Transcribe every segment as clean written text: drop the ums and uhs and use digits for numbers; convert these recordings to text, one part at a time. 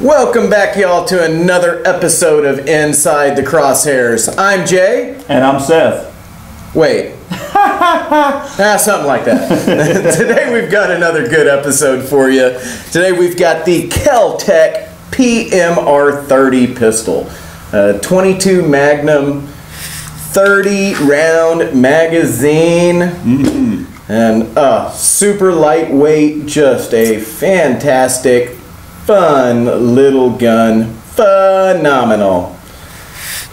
Welcome back, y'all, to another episode of Inside the Crosshairs. I'm Jay. And I'm Seth. Wait. Something like that. Today we've got another good episode for you. Today we've got the Kel-Tec PMR 30 pistol. 22 Magnum, 30 round magazine. And super lightweight, just a fantastic, fun little gun. Phenomenal.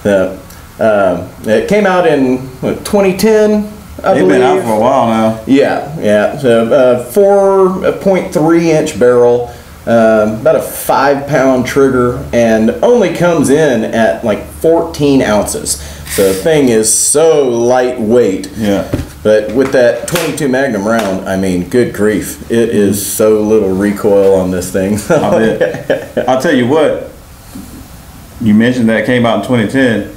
It came out in 2010, I believe. It's been out for a while now. Yeah. So 4.3 inch barrel, about a 5-pound trigger, and only comes in at like 14 ounces. So the thing is so lightweight. Yeah. But with that 22 Magnum round, I mean, good grief, it is so little recoil on this thing. I'll tell you what, you mentioned that came out in 2010.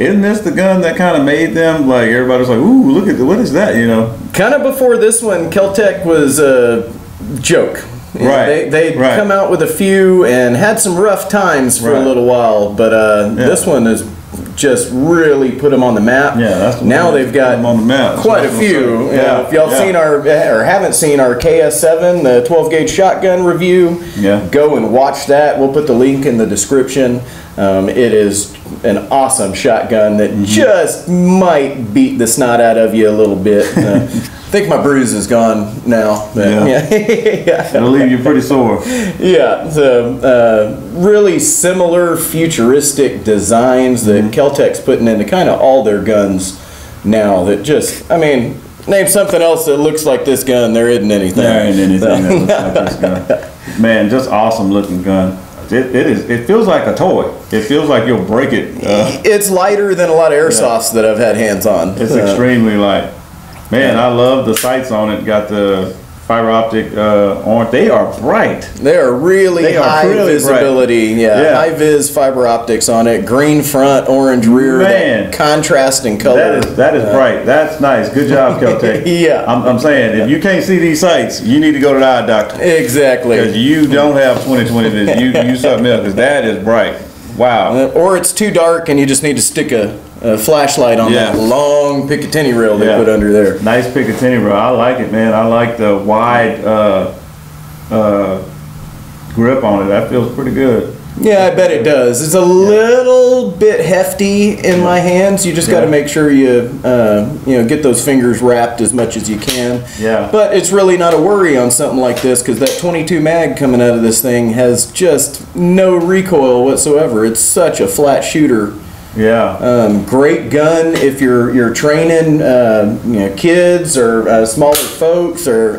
Isn't this the gun that kind of made them, like, everybody's like, ooh, look at what is that, you know? Kind of before this one, Kel-Tec was a joke. Right. They'd come out with a few and had some rough times for a little while, but this one has just really put them on the map. Yeah, that's the now they've got on the map. quite a few. If y'all seen our or haven't seen our KS7, the 12 gauge shotgun review, go and watch that. We'll put the link in the description. It is an awesome shotgun that just might beat the snot out of you a little bit. I think my bruise is gone now. It'll leave you pretty sore. Yeah, so really similar futuristic designs that Kel-Tec's putting into kind of all their guns now that just, I mean, name something else that looks like this gun, there isn't anything. There ain't anything that looks like this gun. Man, just awesome looking gun. It feels like a toy. It feels like you'll break it. It's lighter than a lot of airsofts that I've had hands on. It's extremely light. Man, I love the sights on it. Got the fiber optic orange. They are bright. They are really high visibility. Yeah, high vis fiber optics on it. Green front, orange rear. Man, that contrast in color. That is bright. That's nice. Good job, Kel-Tec. Yeah. I'm saying, if you can't see these sights, you need to go to the eye doctor. Exactly. Because you don't have 20/20 vision. You something else, because that is bright. Wow. Or it's too dark and you just need to stick a flashlight on that long Picatinny rail they put under there. Nice Picatinny rail. I like it, man. I like the wide grip on it. That feels pretty good. Yeah, I bet it does. It's a little bit hefty in my hands. You just got to make sure you get those fingers wrapped as much as you can. Yeah. But it's really not a worry on something like this because that 22 mag coming out of this thing has just no recoil whatsoever. It's such a flat shooter. Yeah. Great gun if you're training kids or smaller folks or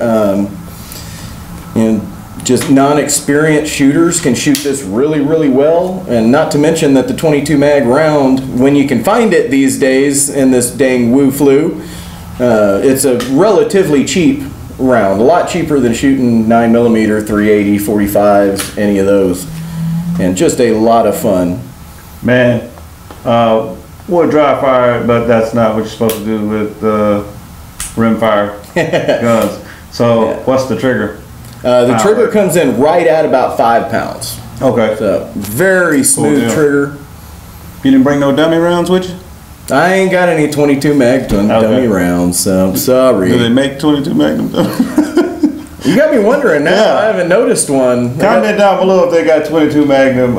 just non-experienced shooters can shoot this really well. And not to mention that the 22 mag round, when you can find it these days in this dang woo flu, it's a relatively cheap round, a lot cheaper than shooting 9mm, 380, 45s, any of those, and just a lot of fun. Man. Would dry fire, but that's not what you're supposed to do with rimfire guns. So what's the trigger? The trigger comes in right at about 5 pounds. Okay. So very smooth trigger. You didn't bring no dummy rounds with you? I ain't got any 22 mag dummy rounds, so I'm sorry. Do they make 22 Magnum dummy? You got me wondering now. I haven't noticed one. Comment down below if they got 22 Magnum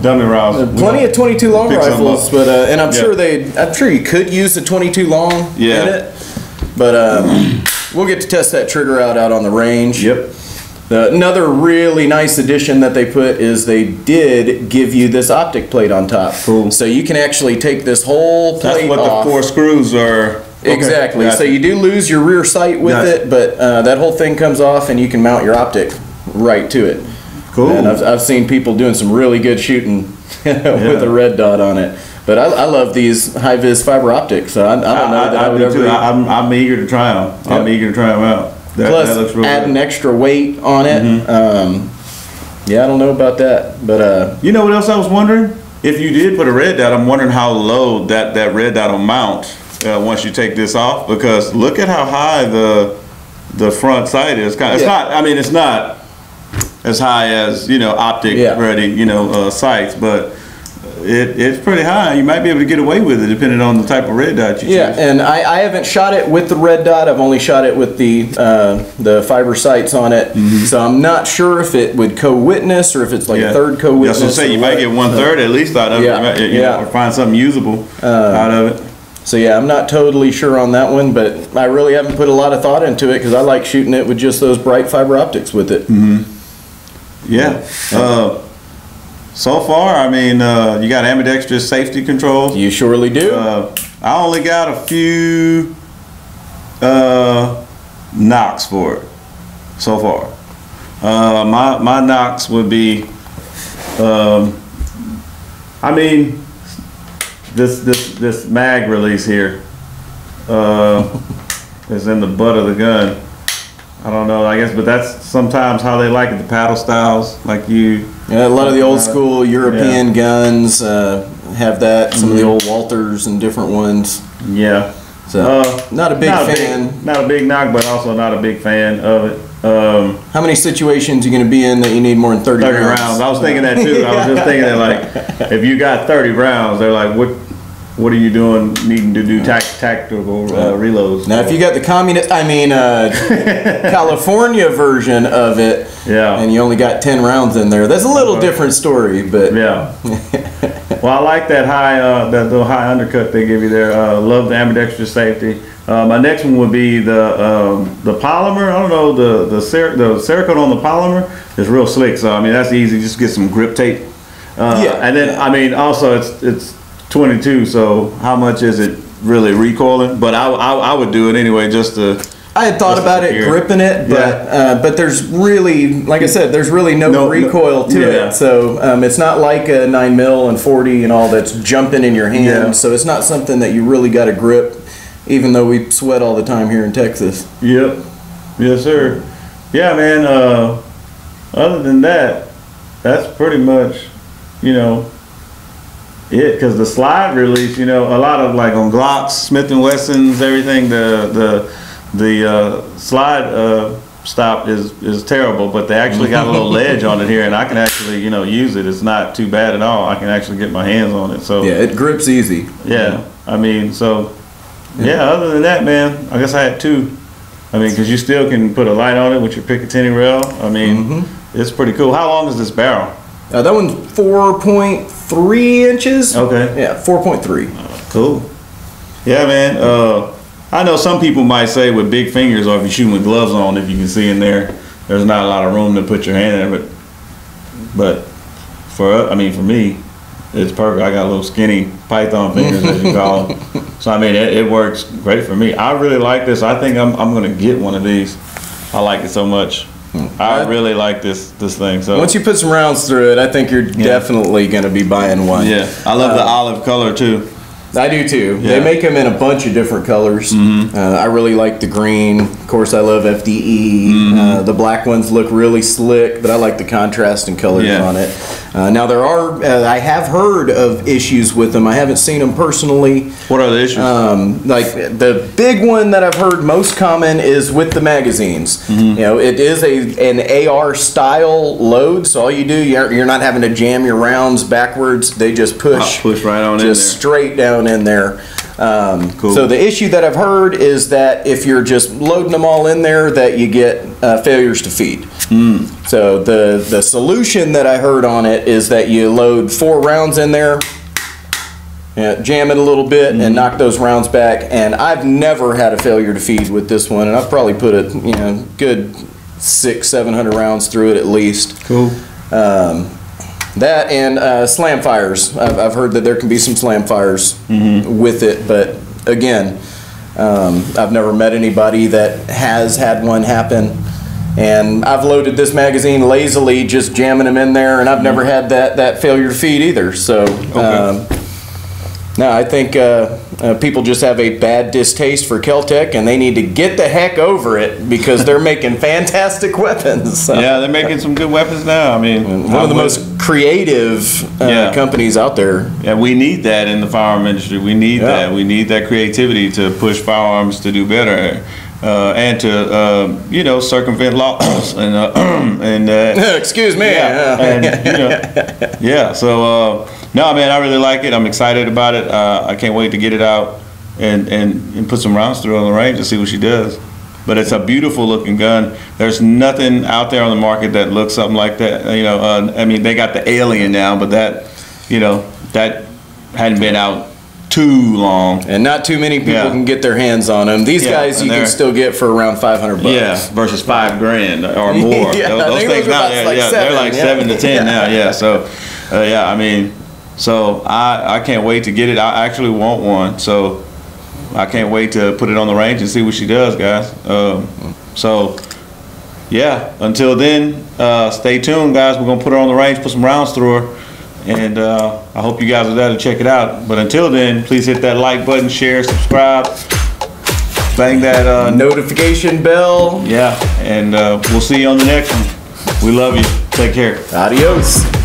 dummy rounds. Plenty of 22 long rifles, but and I'm sure you could use the 22 long in it. But we'll get to test that trigger out on the range. Yep. Another really nice addition that they put is they did give you this optic plate on top. Cool. So you can actually take this whole plate off. That's what the 4 screws are. Exactly. Gotcha. So you do lose your rear sight with it, but that whole thing comes off and you can mount your optic right to it. Cool. And I've seen people doing some really good shooting with a red dot on it. But I love these high-vis fiber optics. So I don't know that I would ever... I'm eager to try them. Yep. I'm eager to try them out. Plus, that looks really adding extra weight on it. Yeah, I don't know about that. But you know what else I was wondering? If you did put a red dot, I'm wondering how low that red dot will mount once you take this off. Because look at how high the front sight is. It's not. I mean, it's not as high as, you know, optic ready, you know, sights, but it's pretty high. You might be able to get away with it depending on the type of red dot you choose. Yeah, and I haven't shot it with the red dot. I've only shot it with the fiber sights on it. So I'm not sure if it would co-witness or if it's like a third co-witness. That's what I'm saying. You might get 1/3 at least out of it. You know, or find something usable out of it. So yeah, I'm not totally sure on that one, but I really haven't put a lot of thought into it because I like shooting it with just those bright fiber optics with it. Yeah. So far, I mean, you got ambidextrous safety controls. You surely do. I only got a few knocks for it so far. My knocks would be, I mean, this mag release here is in the butt of the gun. I don't know, I guess, but that's sometimes how they like it, the paddle styles, like you. Yeah, a lot of the old school European guns have that, some of the old Walthers and different ones. Yeah. So, not a big fan. Not a big knock, but also not a big fan of it. How many situations are you going to be in that you need more than 30 rounds? I was thinking that too. I was just thinking that, like, if you got 30 rounds, they're like, what are you doing needing to do tactical reloads? Now, if you got the California version of it, and you only got 10 rounds in there, that's a little different story, but. Yeah. Well, I like that that little high undercut they give you there. Love the ambidextrous safety. My next one would be the polymer. I don't know, the Cerakote on the polymer is real slick. So I mean, that's easy. Just get some grip tape. And then I mean, also it's 22. So how much is it really recoiling? But I would do it anyway, just to. I had thought about it, gripping it, but there's really, like I said, there's really no recoil to it. So it's not like a 9mm and 40 and all that's jumping in your hand. So it's not something that you really got to grip, even though we sweat all the time here in Texas. Yep. Yes, sir. Yeah, man. Other than that, that's pretty much, you know, it. Because the slide release, you know, a lot of like on Glocks, Smith & Wessons, everything, the slide stop is terrible, but they actually got a little ledge on it here, and I can actually, you know, use it. It's not too bad at all. I can actually get my hands on it. So yeah, it grips easy. Yeah, I mean, so yeah. Other than that, man, I guess I had two. I mean, because you still can put a light on it with your Picatinny rail. I mean, it's pretty cool. How long is this barrel? That one's 4.3 inches. Okay. Yeah, 4.3. Cool. Yeah, man. I know some people might say with big fingers, or if you're shooting with gloves on, if you can see in there, there's not a lot of room to put your hand in it. But for me, it's perfect. I got little skinny python fingers, as you call them. So I mean, it works great for me. I really like this. I think I'm gonna get one of these. I like it so much. I really like this thing. So once you put some rounds through it, I think you're definitely gonna be buying one. Yeah, I love the olive color too. I do too. Yeah. They make them in a bunch of different colors. I really like the green. Of course, I love FDE. The black ones look really slick, but I like the contrasting colors on it. Now there are, I have heard of issues with them. I haven't seen them personally. What are the issues? Like the big one that I've heard most common is with the magazines. You know, it is an AR style load, so all you do, you're not having to jam your rounds backwards. They just push right on in there. Just straight down in there. Cool. So the issue that I've heard is that if you're just loading them all in there, that you get failures to feed. So the solution that I heard on it is that you load 4 rounds in there, jam it a little bit, and knock those rounds back. And I've never had a failure to feed with this one, and I've probably put a good 600-700 rounds through it at least. Cool. That and slam fires. I've heard that there can be some slam fires with it, but again, I've never met anybody that has had one happen. And I've loaded this magazine lazily, just jamming them in there, and I've never had that failure to feed either. So, no, I think people just have a bad distaste for Kel-Tec, and they need to get the heck over it because they're making fantastic weapons. So. Yeah, they're making some good weapons now. I mean, one of the most creative companies out there. Yeah, we need that in the firearm industry. We need that. We need that creativity to push firearms to do better. and to you know, circumvent laws and excuse me. and you know, yeah. So no, man, I really like it. I'm excited about it. I can't wait to get it out and put some rounds through on the range and see what she does. But it's a beautiful looking gun. There's nothing out there on the market that looks something like that. You know, I mean, they got the Alien now, but that, you know, that hadn't been out too long, and not too many people can get their hands on them. These guys you can still get for around $500. Yeah, versus $5,000 or more. Those things now, they're like 7 to 10 now. Yeah, so yeah, I mean, so I can't wait to get it. I actually want one, so I can't wait to put it on the range and see what she does, guys. So yeah, until then, stay tuned, guys. We're gonna put her on the range, put some rounds through her. And I hope you guys are there to check it out. But until then, please hit that like button, share, subscribe, bang that notification bell. Yeah, and we'll see you on the next one. We love you. Take care. Adios.